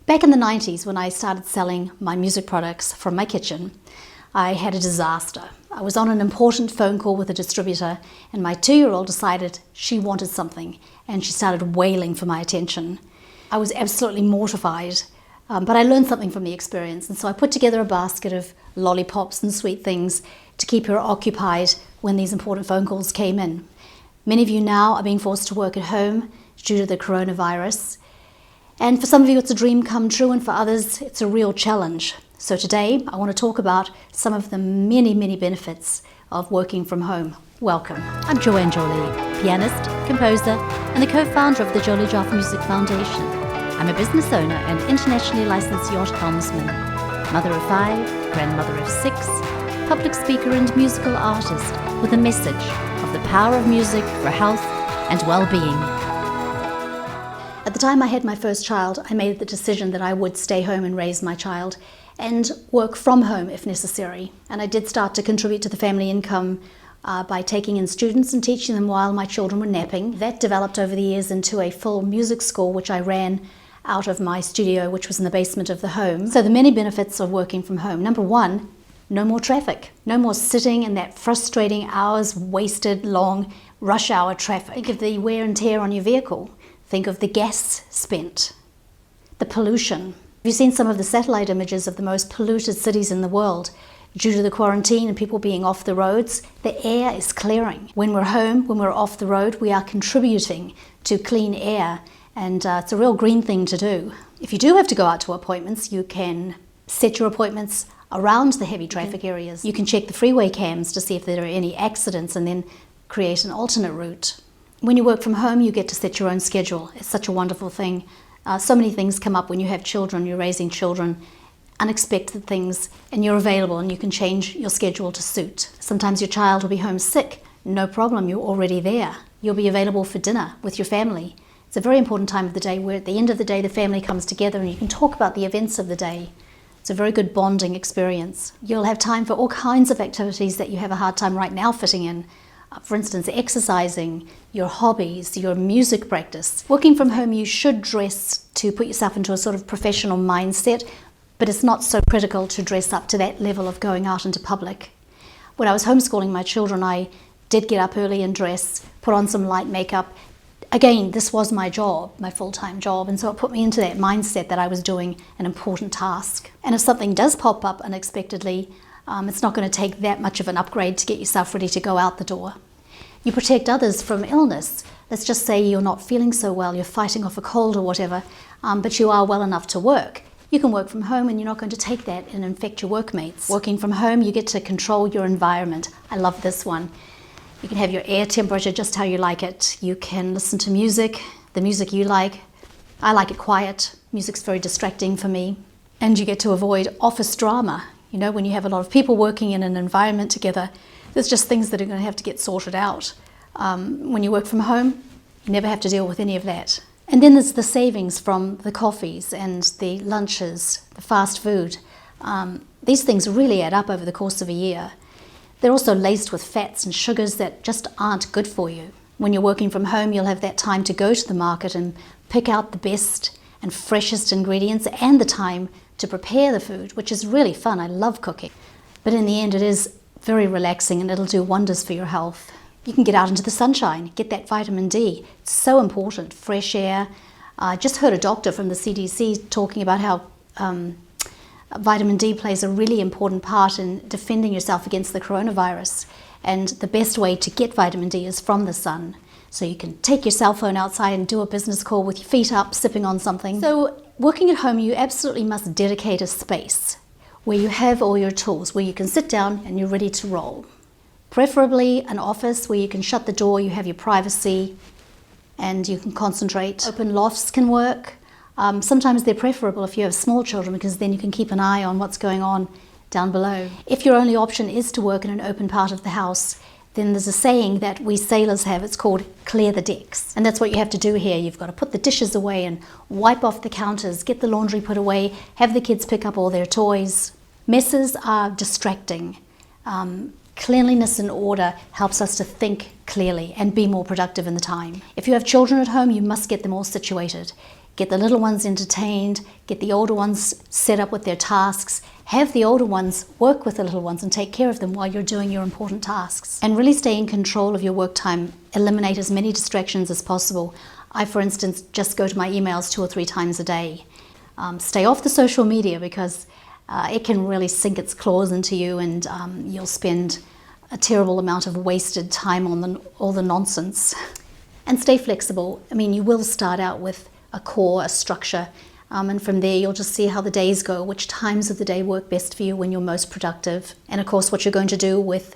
Back in the 90s, when I started selling my music products from my kitchen, I had a disaster. I was on an important phone call with a distributor, and my 2-year-old decided she wanted something, and she started wailing for my attention. I was absolutely mortified, but I learned something from the experience, and so I put together a basket of lollipops and sweet things to keep her occupied when these important phone calls came in. Many of you now are being forced to work at home due to the coronavirus. And for some of you, it's a dream come true, and for others, it's a real challenge. So today, I want to talk about some of the many, many benefits of working from home. Welcome. I'm Joanne, pianist, composer, and the co-founder of the Jolly Joff Music Foundation. I'm a business owner and internationally licensed yacht helmsman, mother of 5, grandmother of 6, public speaker and musical artist with a message of the power of music for health and well-being. At the time I had my first child, I made the decision that I would stay home and raise my child and work from home if necessary. And I did start to contribute to the family income by taking in students and teaching them while my children were napping. That developed over the years into a full music school, which I ran out of my studio, which was in the basement of the home. So the many benefits of working from home. Number one, no more traffic. No more sitting in that frustrating hours, wasted long rush hour traffic. Think of the wear and tear on your vehicle. Think of the gas spent, the pollution. Have you seen some of the satellite images of the most polluted cities in the world? Due to the quarantine and people being off the roads, the air is clearing. When we're home, when we're off the road, we are contributing to clean air, and it's a real green thing to do. If you do have to go out to appointments, you can set your appointments around the heavy traffic areas. You can check the freeway cams to see if there are any accidents and then create an alternate route. When you work from home, you get to set your own schedule. It's such a wonderful thing. So many things come up when you have children, you're raising children, unexpected things, and you're available and you can change your schedule to suit. Sometimes your child will be home sick. No problem, you're already there. You'll be available for dinner with your family. It's a very important time of the day where at the end of the day the family comes together and you can talk about the events of the day. It's a very good bonding experience. You'll have time for all kinds of activities that you have a hard time right now fitting in. For instance, exercising, your hobbies, your music practice. Working from home, you should dress to put yourself into a sort of professional mindset, but it's not so critical to dress up to that level of going out into public. When I was homeschooling my children, I did get up early and dress, put on some light makeup. Again, this was my job, my full-time job, and so it put me into that mindset that I was doing an important task. And if something does pop up unexpectedly, it's not going to take that much of an upgrade to get yourself ready to go out the door. You protect others from illness. Let's just say you're not feeling so well, you're fighting off a cold or whatever, but you are well enough to work. You can work from home and you're not going to take that and infect your workmates. Working from home, you get to control your environment. I love this one. You can have your air temperature just how you like it. You can listen to music, the music you like. I like it quiet. Music's very distracting for me. And you get to avoid office drama. You know, when you have a lot of people working in an environment together, there's just things that are going to have to get sorted out. When you work from home, you never have to deal with any of that. And then there's the savings from the coffees and the lunches, the fast food. These things really add up over the course of a year. They're also laced with fats and sugars that just aren't good for you. When you're working from home, you'll have that time to go to the market and pick out the best and freshest ingredients and the time to prepare the food, which is really fun. I love cooking. But in the end, it is very relaxing and it'll do wonders for your health. You can get out into the sunshine, get that vitamin D. It's so important, fresh air. I just heard a doctor from the CDC talking about how vitamin D plays a really important part in defending yourself against the coronavirus. And the best way to get vitamin D is from the sun. So you can take your cell phone outside and do a business call with your feet up, sipping on something. So working at home, you absolutely must dedicate a space where you have all your tools, where you can sit down and you're ready to roll. Preferably an office where you can shut the door, you have your privacy, and you can concentrate. Open lofts can work. Sometimes they're preferable if you have small children because then you can keep an eye on what's going on down below. If your only option is to work in an open part of the house, then there's a saying that we sailors have, it's called clear the decks. And that's what you have to do here. You've got to put the dishes away and wipe off the counters, get the laundry put away, have the kids pick up all their toys. Messes are distracting. Cleanliness and order helps us to think clearly and be more productive in the time. If you have children at home, you must get them all situated. get the little ones entertained, get the older ones set up with their tasks, have the older ones work with the little ones and take care of them while you're doing your important tasks. And really stay in control of your work time. Eliminate as many distractions as possible. I, for instance, just go to my emails 2 or 3 times a day. Stay off the social media because it can really sink its claws into you, and you'll spend a terrible amount of wasted time on all the nonsense. And stay flexible. I mean, you will start out with a core, a structure, and from there you'll just see how the days go, which times of the day work best for you when you're most productive, and of course what you're going to do with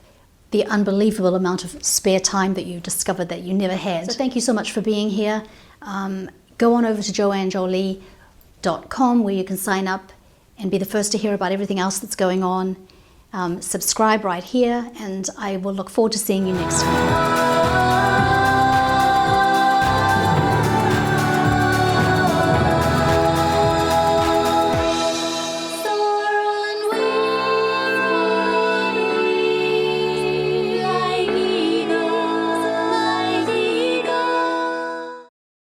the unbelievable amount of spare time that you discovered that you never had. So thank you so much for being here. Go on over to joannejolie.com where you can sign up and be the first to hear about everything else that's going on. Subscribe right here, and I will look forward to seeing you next time.